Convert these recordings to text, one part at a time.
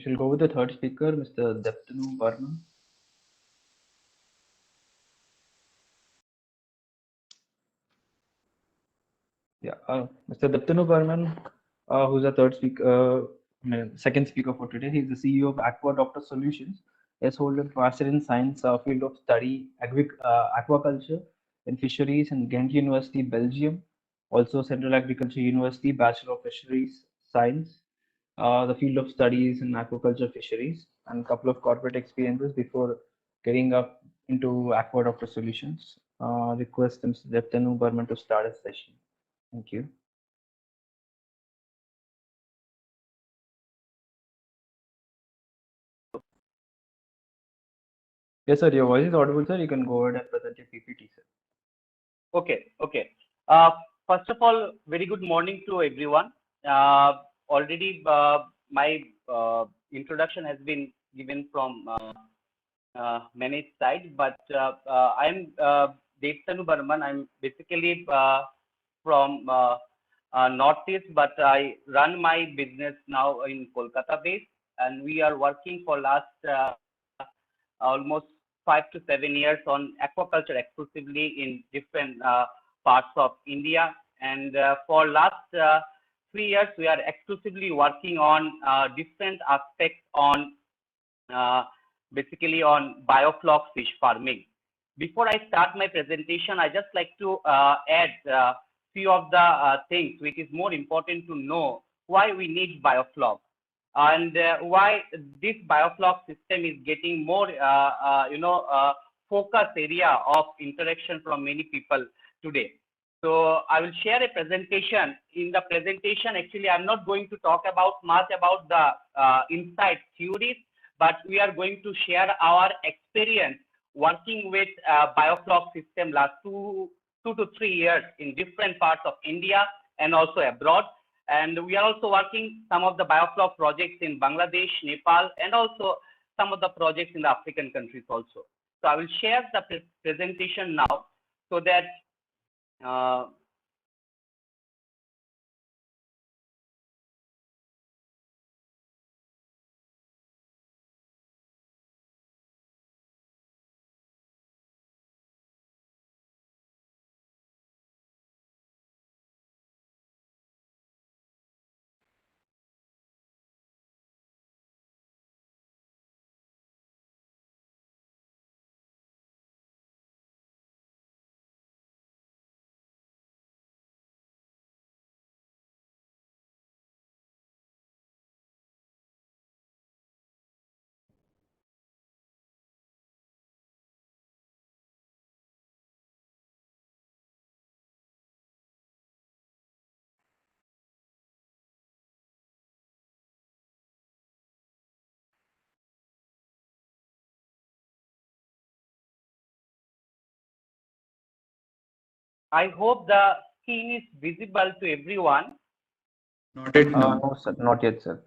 We'll go with the third speaker, Mr. Deptanu Barman. Yeah, Mr. Deptanu Barman, who's the third speaker, second speaker for today. He's the CEO of Aqua Doctor Solutions. He has holds a Master in Science field of study, aquaculture and fisheries in Ghent University, Belgium. Also, Central Agriculture University, Bachelor of Fisheries Science, the field of studies in aquaculture fisheries, and a couple of corporate experiences before getting up into Aqua Doctor Solutions. Request Mr. Deptanu Barman to start his session. Thank you. Yes, sir. Your voice is audible, sir. You can go ahead and present your PPT, sir. Okay. Uh, First of all, very good morning to everyone. Already my introduction has been given from many sides, but I'm Deptanu Barman. I'm basically from Northeast, but I run my business now in Kolkata base, and we are working for last almost 5 to 7 years on aquaculture exclusively in different parts of India. And for last 3 years, we are exclusively working on different aspects on basically on biofloc fish farming. Before I start my presentation, I just like to add few of the things which is more important to know why we need biofloc and why this biofloc system is getting more focus area of interaction from many people today. So I will share a presentation. In the presentation, actually, I'm not going to talk about much about the inside theories, but we are going to share our experience working with biofloc system last two to 3 years in different parts of India and also abroad. And we are also working some of the biofloc projects in Bangladesh, Nepal, and also some of the projects in the African countries also. So I will share the presentation now so that I hope the screen is visible to everyone. Not yet, no. No, sir. Not yet, sir.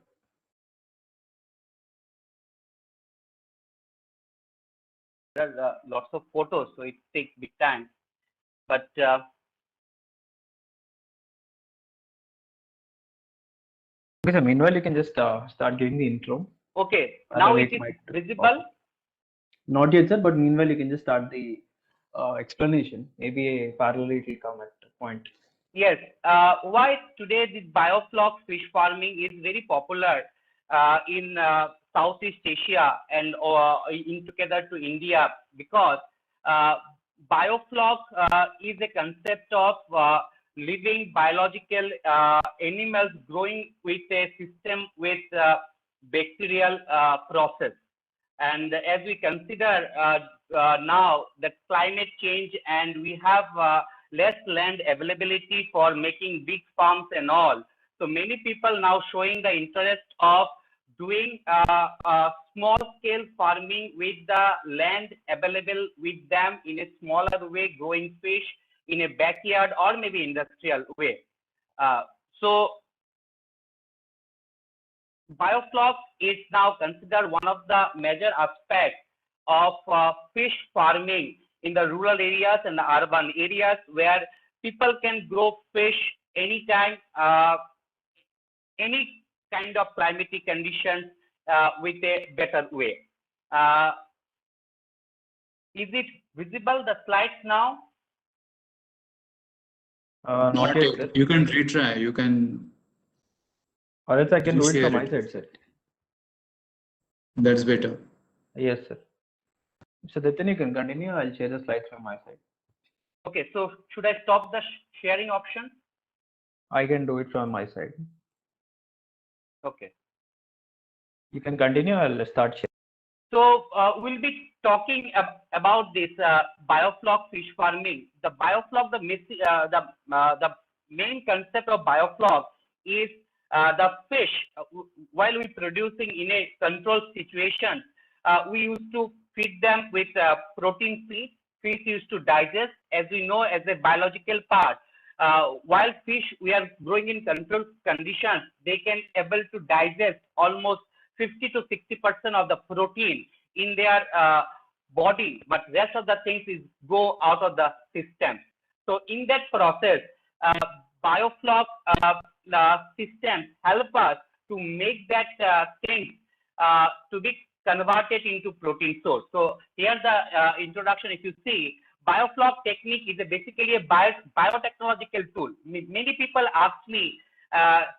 There are lots of photos, so it takes big time. But Okay, sir. Meanwhile, you can just start giving the intro. okay, now it is visible. Not yet, sir. But meanwhile, you can just start the explanation. Maybe parallelly it will come at a point. Yes. Why today the biofloc fish farming is very popular in Southeast Asia and in together to India, because biofloc is a concept of living biological animals growing with a system with bacterial process. And as we consider now the climate change, and we have less land availability for making big farms and all, so many people now showing the interest of doing small scale farming with the land available with them in a smaller way, growing fish in a backyard or maybe industrial way. So biofloc is now considered one of the major aspects of fish farming in the rural areas and the urban areas, where people can grow fish anytime, any kind of climatic conditions, with a better way. Is it visible, the slides now? Not yet, sir. You can retry. You can. Or else I can do it Share from my it. side, sir. That's better. Yes, sir. So then you can continue. I'll share the slides from my side. Okay, so should I stop the sharing option? I can do it from my side. Okay. You can continue. I'll start sharing. So we'll be talking about this biofloc fish farming. The biofloc, the main concept of biofloc is the fish. While we producing in a controlled situation, we used to feed them with protein feed. Fish used to digest, as we know, as a biological part. While fish we are growing in controlled conditions, they can able to digest almost 50 to 60% of the protein in their body, but rest of the things is go out of the system. So in that process, biofloc systems help us to make that thing to be converted into protein source. So here's the introduction. If you see, biofloc technique is basically a biotechnological tool. Many people ask me,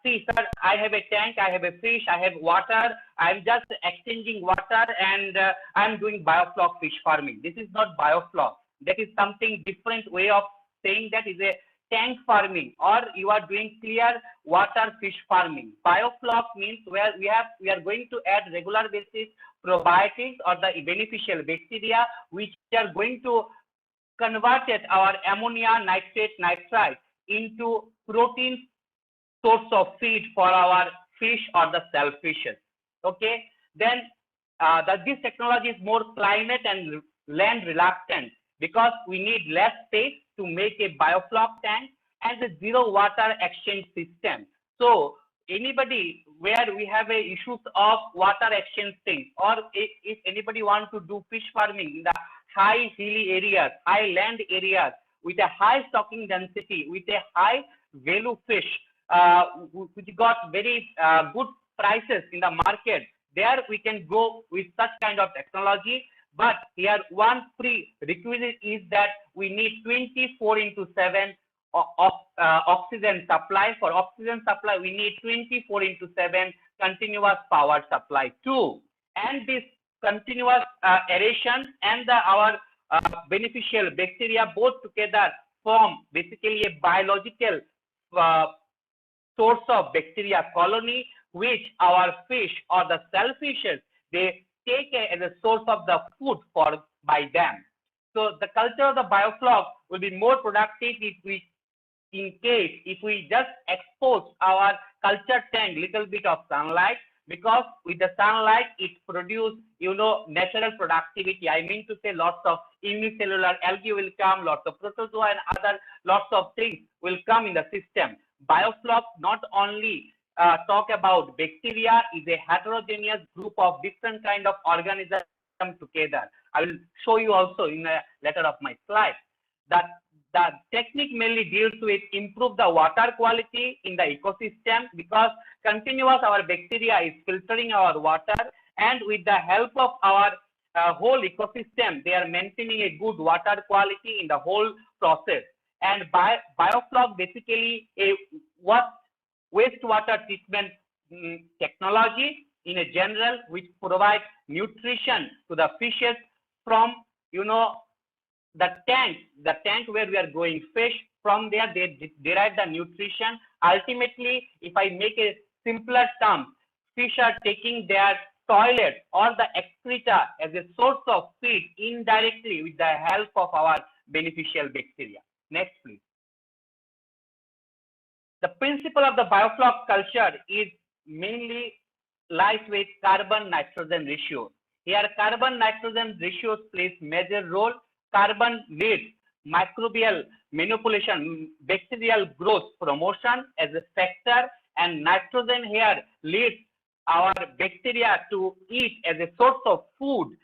see, sir, I have a tank, I have a fish, I have water, I'm just exchanging water and I'm doing biofloc fish farming. This is not biofloc. That is something different way of saying that is a tank farming, or you are doing clear water fish farming. Biofloc means where we are going to add regular basis probiotics or the beneficial bacteria which are going to convert our ammonia, nitrate, nitrite into protein source of feed for our fish or the shellfishes. Okay, then this technology is more climate and land reluctant because we need less space to make a biofloc tank and a zero water exchange system. So anybody where we have a issues of water exchange thing, or if anybody want to do fish farming in the high hilly areas, high land areas with a high stocking density, with a high value fish, which got very good prices in the market, there we can go with such kind of technology. But here one prerequisite is that we need 24/7 oxygen supply. For oxygen supply, we need 24/7 continuous power supply too. And this continuous aeration and our beneficial bacteria both together form basically a biological source of bacteria colony, which our fish or the shellfishes, they take as a source of the food by them. So the culture of the biofloc will be more productive if we just expose our culture tank little bit of sunlight, because with the sunlight it produce natural productivity. I mean to say lots of unicellular algae will come, lots of protozoa and other lots of things will come in the system. Biofloc not only talk about bacteria, is a heterogeneous group of different kind of organisms together. I will show you also in a later of my slide that the technique mainly deals with improve the water quality in the ecosystem, because continuous our bacteria is filtering our water, and with the help of our whole ecosystem, they are maintaining a good water quality in the whole process. And biofloc basically a wastewater treatment technology in a general, which provides nutrition to the fishes from the tank where we are growing fish. From there they derive the nutrition. Ultimately, if I make a simpler term, fish are taking their toilet or the excreta as a source of feed indirectly with the help of our beneficial bacteria. Next, please. The principle of the biofloc culture is mainly lies with carbon-nitrogen ratio. Here, carbon-nitrogen ratios plays major role. Carbon leads microbial manipulation, bacterial growth promotion as a factor, and nitrogen here leads our bacteria to eat as a source of food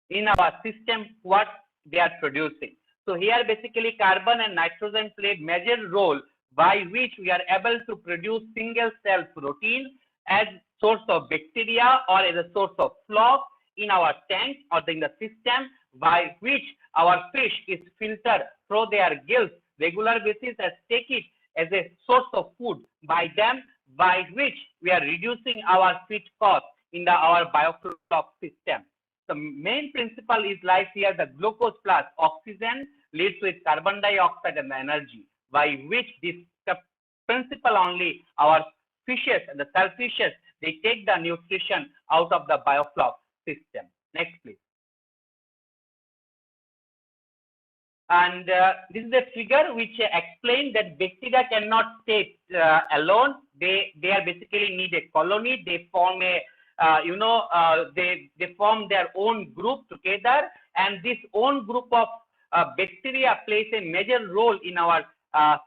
in our system what they are producing. So here basically carbon and nitrogen play major role by which we are able to produce single cell protein, as source of bacteria or as a source of floc in our tank or in the system by which our fish is filtered through their gills regular basis and take it as a source of food by them, by which we are reducing our feed cost in our biofloc system. The main principle is like here the glucose plus oxygen leads with carbon dioxide and energy, by which this principle only our fishes and the shellfishes, they take the nutrition out of the biofloc system. Next, please. And this is a figure which explains that bacteria cannot stay alone. They are basically need a colony. They form a they form their own group together, and this own group of bacteria plays a major role in our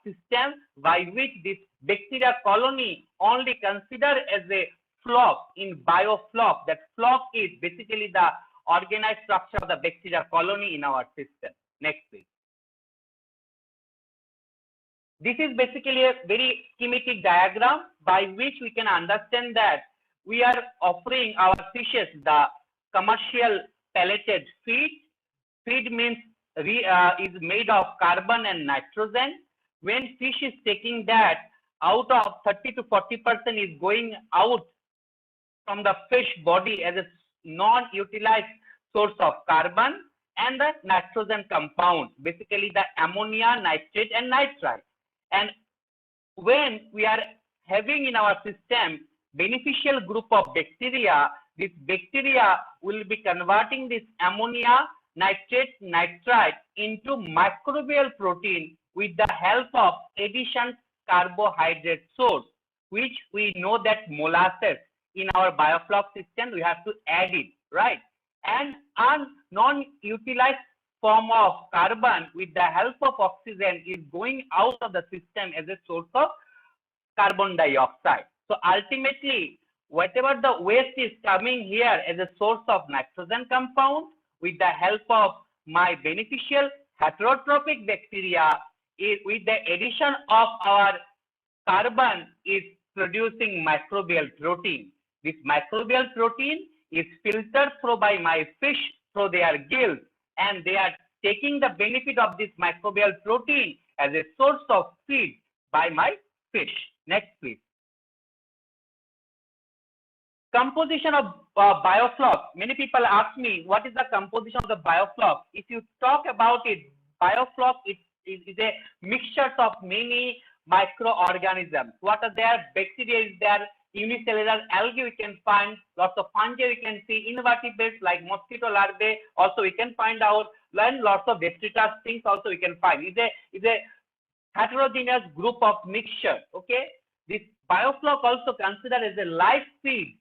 system, by which this bacteria colony only considered as a floc in biofloc. That floc is basically the organized structure of the bacteria colony in our system. Next, please. This is basically a very schematic diagram by which we can understand that we are offering our fishes the commercial pelleted feed. Feed means is made of carbon and nitrogen. When fish is taking that, out of 30 to 40% is going out from the fish body as a non-utilized source of carbon and the nitrogen compound, basically the ammonia, nitrate, and nitrite. And when we are having in our system beneficial group of bacteria, this bacteria will be converting this ammonia, nitrate, nitrite into microbial protein with the help of addition carbohydrate source, which we know that molasses in our biofloc system, we have to add it, right? And a non-utilized form of carbon with the help of oxygen is going out of the system as a source of carbon dioxide. So ultimately, whatever the waste is coming here as a source of nitrogen compound, with the help of my beneficial heterotrophic bacteria, with the addition of our carbon, is producing microbial protein. This microbial protein is filtered through by my fish through their gills, and they are taking the benefit of this microbial protein as a source of feed by my fish. Next, please. Composition of biofloc. Many people ask me, what is the composition of the biofloc? If you talk about it, biofloc is a mixture of many microorganisms. What are there? Bacteria is there, unicellular algae we can find, lots of fungi we can see, invertebrates like mosquito larvae also we can find out, and lots of detritus things also we can find. It's a heterogeneous group of mixture. Okay, this biofloc also considered as a life feed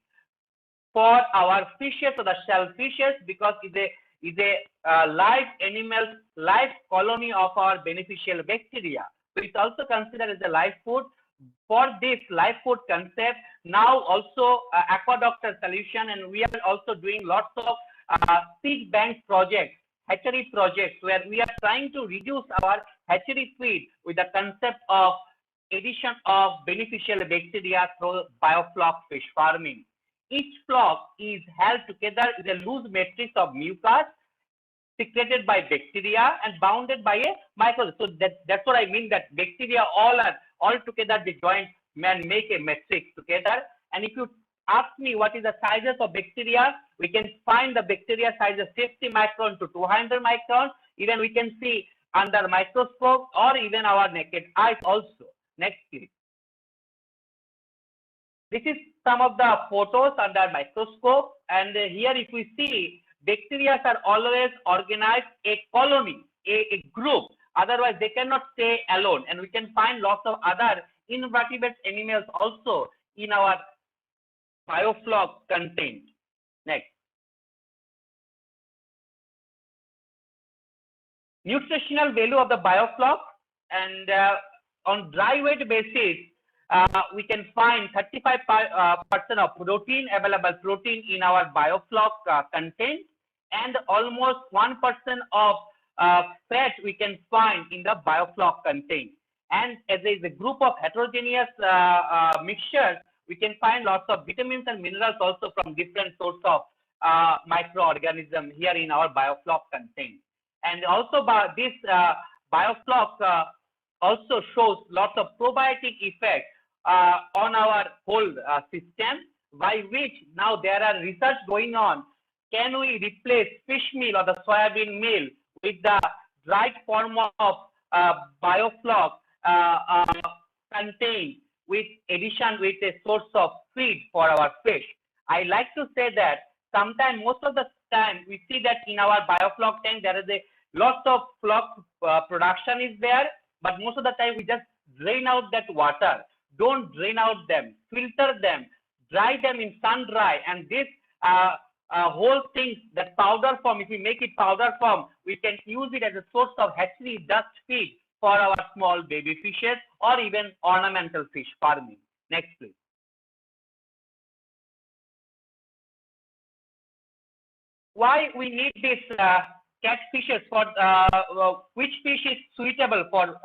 for our fishes or the shellfishes, because is a live animal, live colony of our beneficial bacteria. So it's also considered as a life food. For this life food concept, now also Aquadoctor solution, and we are also doing lots of seed bank projects, hatchery projects, where we are trying to reduce our hatchery feed with the concept of addition of beneficial bacteria through biofloc fish farming. Each floc is held together in a loose matrix of mucus secreted by bacteria and bounded by a microbiome. So that's what I mean, that bacteria all together, they join and make a matrix together. And if you ask me what is the sizes of bacteria, we can find the bacteria size of 50 micron to 200 micron. Even we can see under microscope or even our naked eyes also. Next, please. This is some of the photos under microscope, and here if we see, bacteria are always organized a colony, a group. Otherwise, they cannot stay alone. And we can find lots of other invertebrate animals also in our biofloc content. Next. Nutritional value of the biofloc, and on dry weight basis, we can find 35% of protein, available protein in our biofloc content, and almost 1% of fat we can find in the biofloc content. And as there is a group of heterogeneous mixtures, we can find lots of vitamins and minerals also from different sorts of microorganisms here in our biofloc content. And also this biofloc also shows lots of probiotic effect on our whole system, by which now there are research going on. Can we replace fish meal or the soybean meal with the right form of biofloc contained with addition with a source of feed for our fish? I like to say that sometimes, most of the time, we see that in our biofloc tank there is a lots of floc production is there, but most of the time we just drain out that water. Don't drain out them, filter them, dry them in sun dry, and this whole thing, that powder form, if we make it powder form, we can use it as a source of hatchery dust feed for our small baby fishes or even ornamental fish farming. Next, please. Why we need this catfishes for which fish is suitable for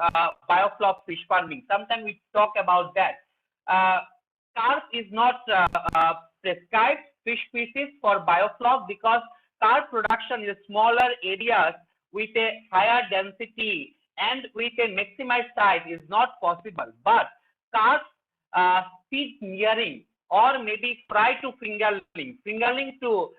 biofloc fish farming? Sometimes we talk about that. Carp is not prescribed fish species for biofloc because carp production in smaller areas with a higher density and with a maximized size is not possible. But carp feed nearing or maybe fry to fingerling to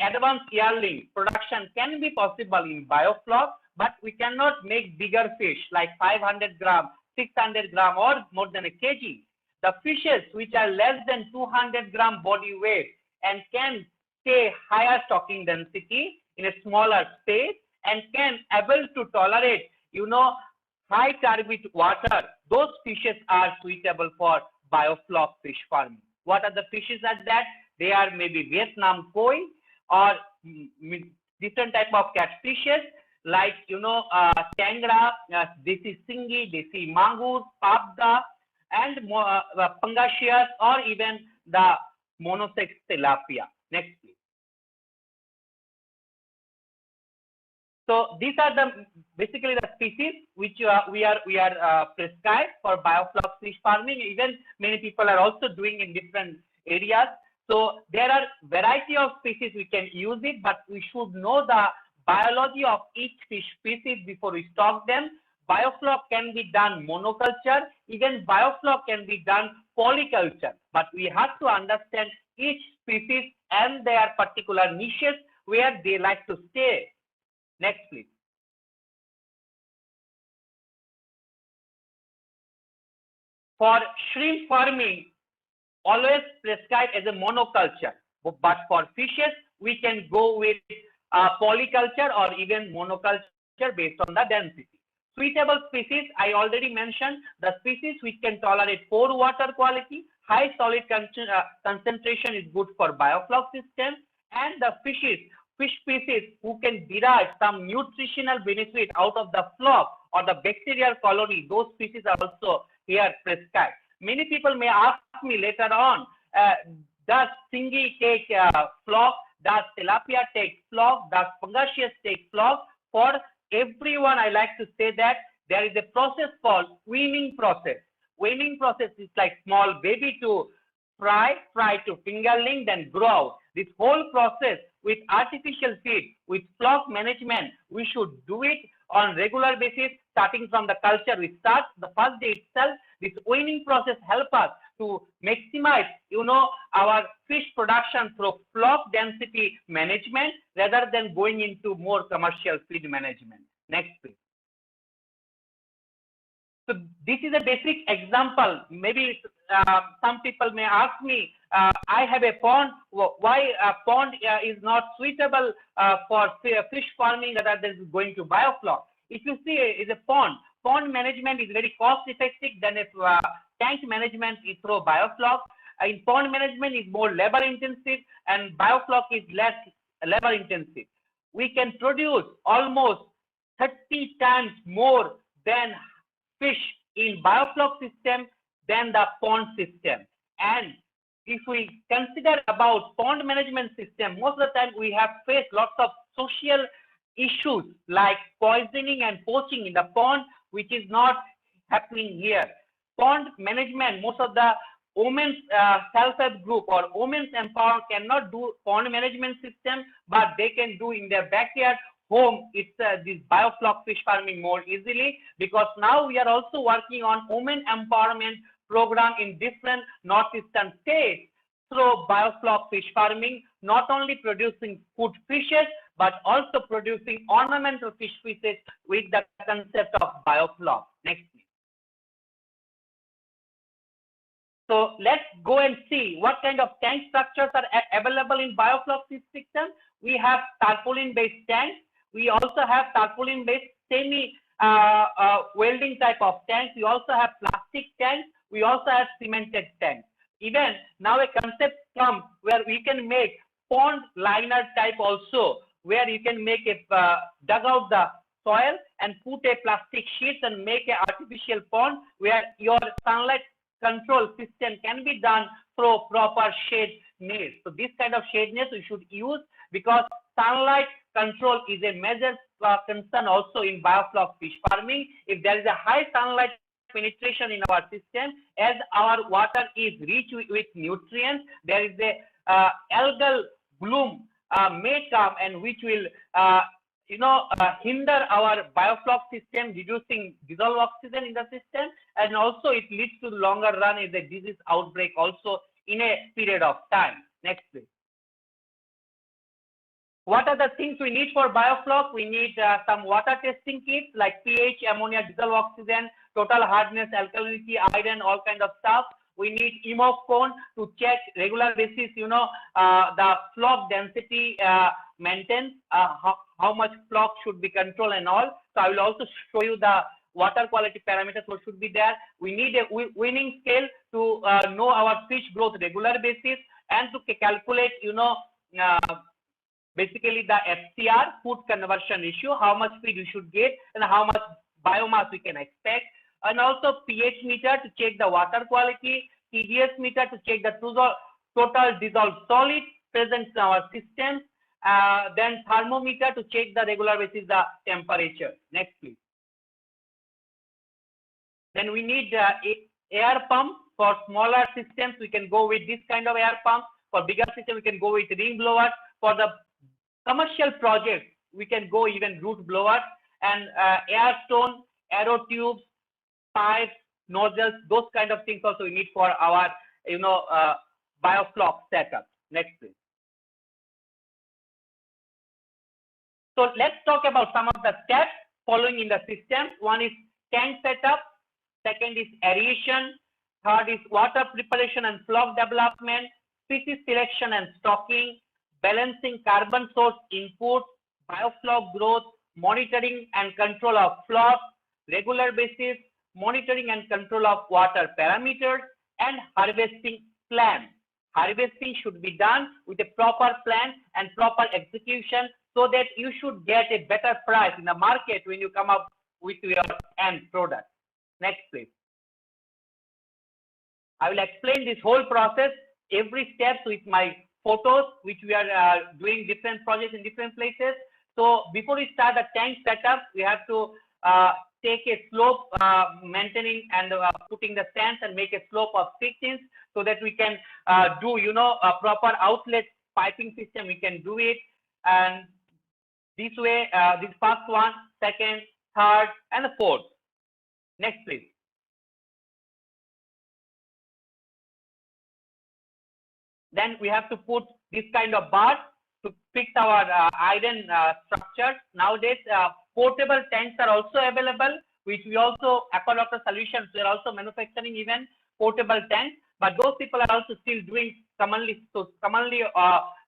advanced yearling production can be possible in biofloc, but we cannot make bigger fish like 500 gram, 600 gram or more than a kg. The fishes which are less than 200 gram body weight and can stay higher stocking density in a smaller space and can able to tolerate, high turbid water, those fishes are suitable for biofloc fish farming. What are the fishes at that? They are maybe Vietnam koi or different type of catfishes like, tangra, desi singi, desi mangus, pabda, and pangasius, or even the monosex tilapia. Next, please. So these are basically the species which we are prescribed for biofloc fish farming. Even many people are also doing in different areas. So there are variety of species we can use it, but we should know the biology of each fish species before we stock them. Biofloc can be done monoculture, even biofloc can be done polyculture, but we have to understand each species and their particular niches where they like to stay. Next, please. For shrimp farming, always prescribed as a monoculture, but for fishes, we can go with polyculture or even monoculture based on the density. Suitable species, I already mentioned, the species which can tolerate poor water quality, high solid concentration is good for biofloc system, and the fish species who can derive some nutritional benefit out of the floc or the bacterial colony, those species are also here prescribed. Many people may ask me later on, does Singi take floc? Does tilapia take floc? Does pangasius take floc? For everyone, I like to say that there is a process called weaning process. Weaning process is like small baby to fry to fingerling, then grow out. This whole process with artificial feed, with floc management, we should do it on regular basis, starting from the culture. We start the first day itself. This weaning process helps us to maximize, our fish production through floc density management rather than going into more commercial feed management. Next, please. So this is a basic example. Maybe some people may ask me, I have a pond. Why a pond is not suitable for fish farming rather than going to biofloc? If you see, is a pond management is very cost effective than if tank management is through biofloc. In pond management is more labor intensive and biofloc is less labor intensive. We can produce almost 30 times more than fish in biofloc system than the pond system. And if we consider about pond management system, most of the time we have faced lots of social issues like poisoning and poaching in the pond, which is not happening here. Pond management, most of the women's self-help group or women's empowerment cannot do pond management system, but they can do in their backyard home it's this biofloc fish farming more easily, because now we are also working on women empowerment program in different northeastern states through biofloc fish farming, not only producing food fishes but also producing ornamental fish fishes with the concept of biofloc. Next, please. So let's go and see what kind of tank structures are available in biofloc fish system. We have tarpaulin based tanks. We also have tarpaulin based semi welding type of tanks. We also have plastic tanks. We also have cemented tanks. Even now a concept comes where we can make pond liner type also, where you can make a dug out the soil and put a plastic sheet and make an artificial pond where your sunlight control system can be done through proper shade nets. So this kind of shade nets we should use, because sunlight control is a major concern also in biofloc fish farming. If there is a high sunlight penetration in our system, as our water is rich with nutrients, there is a algal bloom may come, and which will hinder our biofloc system, reducing dissolved oxygen in the system, and also it leads to longer run as a disease outbreak also in a period of time. Next, please. What are the things we need for biofloc? We need some water testing kits like pH, ammonia, dissolved oxygen, total hardness, alkalinity, iron, all kind of stuff. We need EMOF cone to check regular basis, the floc density maintained, how much floc should be controlled and all. So I will also show you the water quality parameters what should be there. We need a winning scale to know our fish growth regular basis, and to calculate, basically the FCR, food conversion ratio, how much feed you should get and how much biomass we can expect. And also pH meter to check the water quality, TDS meter to check the total dissolved solid present in our system, then thermometer to check the regular basis the temperature. Next, please. Then we need air pump. For smaller systems, we can go with this kind of air pump. For bigger system, we can go with ring blowers. For the commercial projects, we can go even root blowers, and air stone, arrow tubes, pipes, nozzles, those kind of things also we need for our biofloc setup. Next, please. So let's talk about some of the steps following in the system. One is tank setup, second is aeration, third is water preparation and floc development, species selection and stocking, balancing carbon source input, biofloc growth, monitoring and control of floc, regular basis, monitoring and control of water parameters, and harvesting plan. Harvesting should be done with a proper plan and proper execution, so that you should get a better price in the market when you come up with your end product. Next, please. I will explain this whole process, every step with my photos, which we are doing different projects in different places. So before we start the tank setup, we have to take a slope, maintaining and putting the stands and make a slope of 6 inches, so that we can do, a proper outlet piping system. We can do it, and this way, this first one, second, third, and the fourth. Next, please. Then we have to put this kind of bars to fix our iron structures. Nowadays, portable tanks are also available, which we also, Aquadoctor Solutions, we are also manufacturing even portable tanks. But those people are also still doing commonly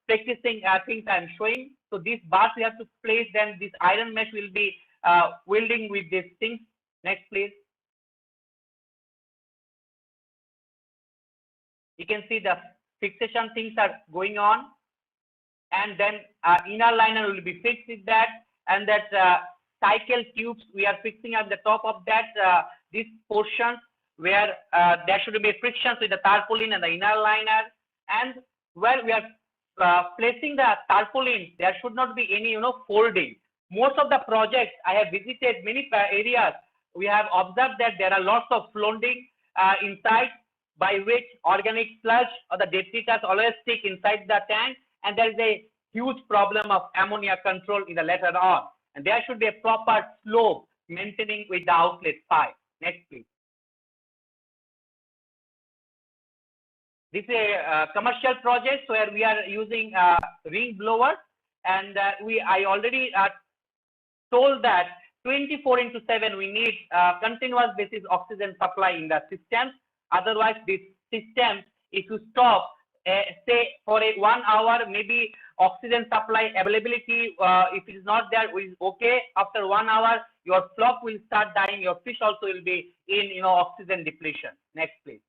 practicing things I'm showing. So these bars we have to place, then this iron mesh will be welding with these things. Next, please. You can see the fixation things are going on, and then inner liner will be fixed with that, and that cycle tubes we are fixing at the top of that, this portion where there should be frictions with the tarpaulin and the inner liner, and where we are placing the tarpaulin, there should not be any folding. Most of the projects I have visited, many areas we have observed that there are lots of folding inside. by which organic sludge or the detritus always stick inside the tank, and there is a huge problem of ammonia control in the later on. And there should be a proper slope maintaining with the outlet pipe. Next, please. This is a commercial project where we are using ring blowers, and I already told that 24/7 we need continuous basis oxygen supply in the system. Otherwise, this system, if you stop, say for a 1 hour, maybe oxygen supply availability, if it is not there, is okay. After 1 hour, your flock will start dying. Your fish also will be in oxygen depletion. Next, please.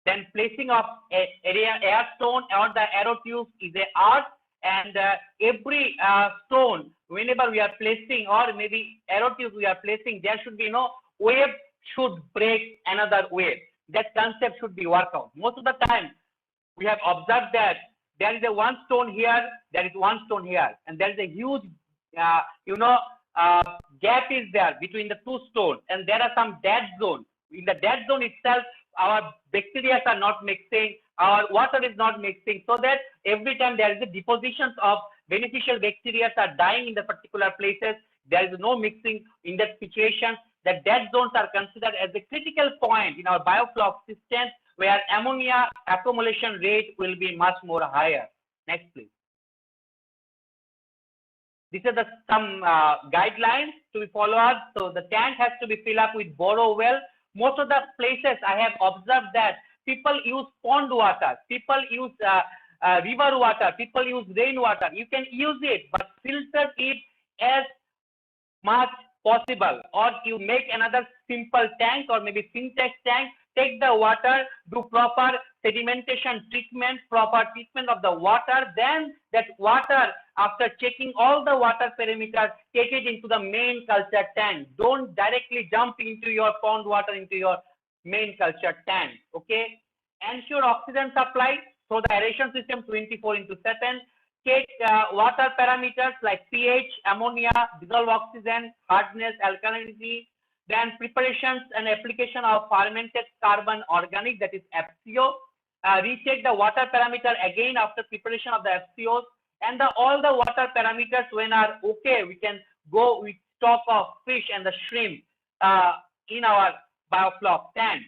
Then placing of air stone or the arrow tube is a art, and every stone, whenever we are placing, or maybe arrow tube we are placing, there should be wave should break another wave. That concept should be worked out. Most of the time, we have observed that there is a one stone here, there is one stone here, and there is a huge, gap is there between the two stones, and there are some dead zone. In the dead zone itself, our bacteria are not mixing, our water is not mixing, so that every time there is a depositions of beneficial bacteria are dying in the particular places. There is no mixing in that situation. The dead zones are considered as a critical point in our biofloc system, where ammonia accumulation rate will be much more higher. Next, please. These are some guidelines to be followed. So the tank has to be filled up with borrow well. Most of the places I have observed that people use pond water, people use river water, people use rainwater. You can use it, but filter it as much possible, or you make another simple tank or maybe syntax tank. Take the water, do proper sedimentation treatment, proper treatment of the water. Then that water, after checking all the water parameters, take it into the main culture tank. Don't directly jump into your pond water into your main culture tank. Okay. Ensure oxygen supply through the aeration system 24/7. Take water parameters like pH, ammonia, dissolved oxygen, hardness, alkalinity. Then preparations and application of fermented carbon organic, that is FCO. Recheck the water parameter again after preparation of the FCOs, and all the water parameters when are okay, we can go with stock of fish and the shrimp in our biofloc tank.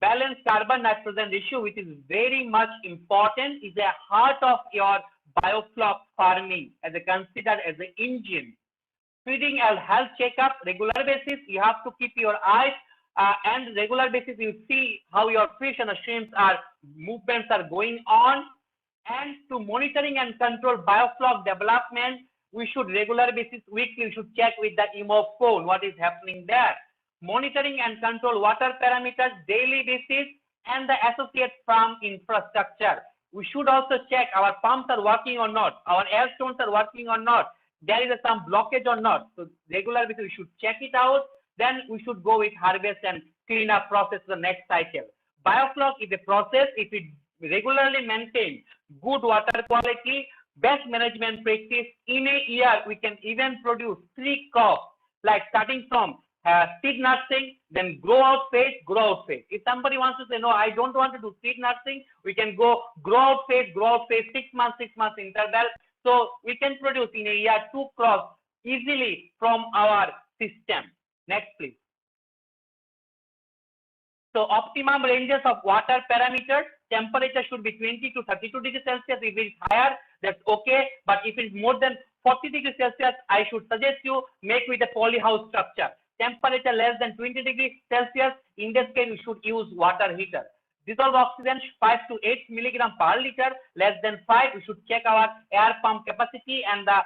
Balance carbon nitrogen ratio, which is very much important, is the heart of your biofloc farming, as considered as an engine. Feeding and health checkup, regular basis, you have to keep your eyes and regular basis you see how your fish and the shrimps are movements are going on. And to monitoring and control biofloc development, we should regular basis, weekly, we should check with the EMO phone what is happening there. Monitoring and control water parameters daily basis, and the associate farm infrastructure. We should also check our pumps are working or not, our air stones are working or not, there is some blockage or not. So regular basis we should check it out. Then we should go with harvest and clean up process the next cycle. Biofloc is a process. If it regularly maintain good water quality, best management practice, in a year we can even produce 3 crops, like starting from seed nursing, then grow out phase, grow out phase. If somebody wants to say, no, I don't want to do seed nursing, we can go grow out phase, 6 months interval. So we can produce in a year 2 crops easily from our system. Next, please. So optimum ranges of water parameters, temperature should be 20 to 32 degrees Celsius. If it is higher, that's okay. But if it is more than 40 degrees Celsius, I should suggest you make with a polyhouse structure. Temperature less than 20 degrees Celsius, in this case, we should use water heater. Dissolved oxygen 5 to 8 milligram per liter, less than 5, we should check our air pump capacity and the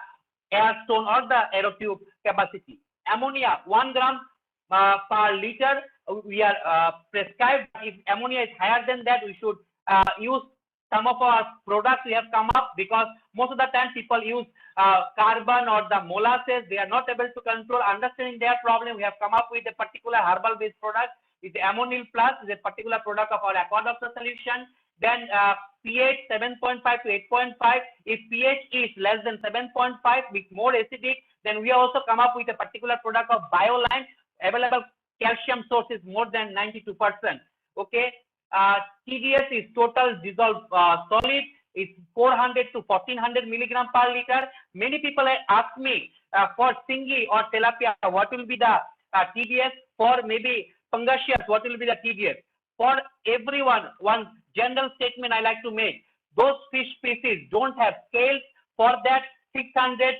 air stone or the aero tube capacity. Ammonia 1 gram per liter we are prescribed. If ammonia is higher than that, we should use some of our products we have come up, because most of the time people use carbon or the molasses. They are not able to control. Understanding their problem, we have come up with a particular herbal based product. It's Ammonil Plus, is a particular product of our Aquadoctor solution. Then pH 7.5 to 8.5. If pH is less than 7.5 with more acidic, then we also come up with a particular product of BioLine, available calcium source is more than 92%. Okay, TDS is total dissolved solid. It's 400 to 1400 milligram per liter. Many people ask me for Singi or tilapia, what will be the TDS? For maybe Pangasius, what will be the TDS? For everyone, one general statement I like to make: those fish species don't have scales. For that, 600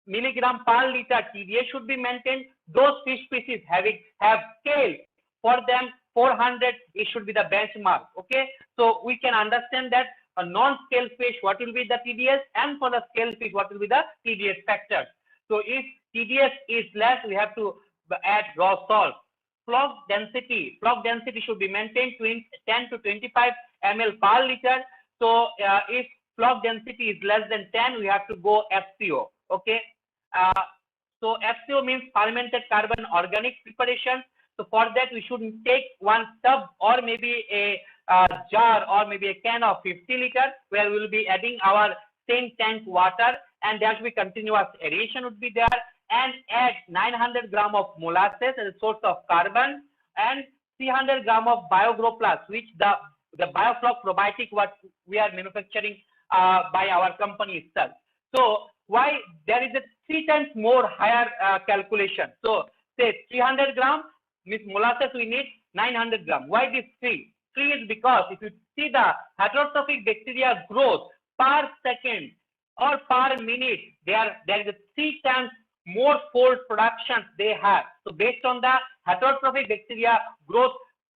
milligram per liter TDS should be maintained. Those fish species have scales. For them, 400 it should be the benchmark. Okay, so we can understand that a non-scale fish, what will be the TDS, and for the scale fish, what will be the TDS factors. So if TDS is less, we have to add raw salt. Flock density should be maintained 10 to 25 ml per liter. So if flock density is less than 10, we have to go FCO. Okay, so FCO means fermented carbon organic preparation. So for that, we should take one tub or maybe a jar or maybe a can of 50 liters, where we will be adding our same tank water, and there should be continuous aeration would be there, and add 900 gram of molasses as a source of carbon, and 300 gram of BioGrow Plus, which the BioFloc probiotic what we are manufacturing by our company itself. So why there is a 3 times more higher calculation? So say 300 gram with molasses, we need 900 gram. Why this 3? 3 is because if you see the heterotrophic bacteria growth per second or per minute, there is a 3 times more fold production they have. So based on the heterotrophic bacteria growth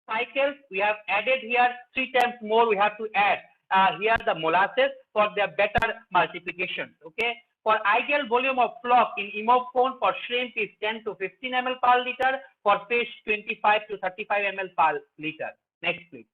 cycles, we have added here 3 times more. We have to add here the molasses for their better multiplication. Okay. For ideal volume of flock in Imofcone for shrimp is 10 to 15 ml per liter. For fish, 25 to 35 ml per liter. Next, please.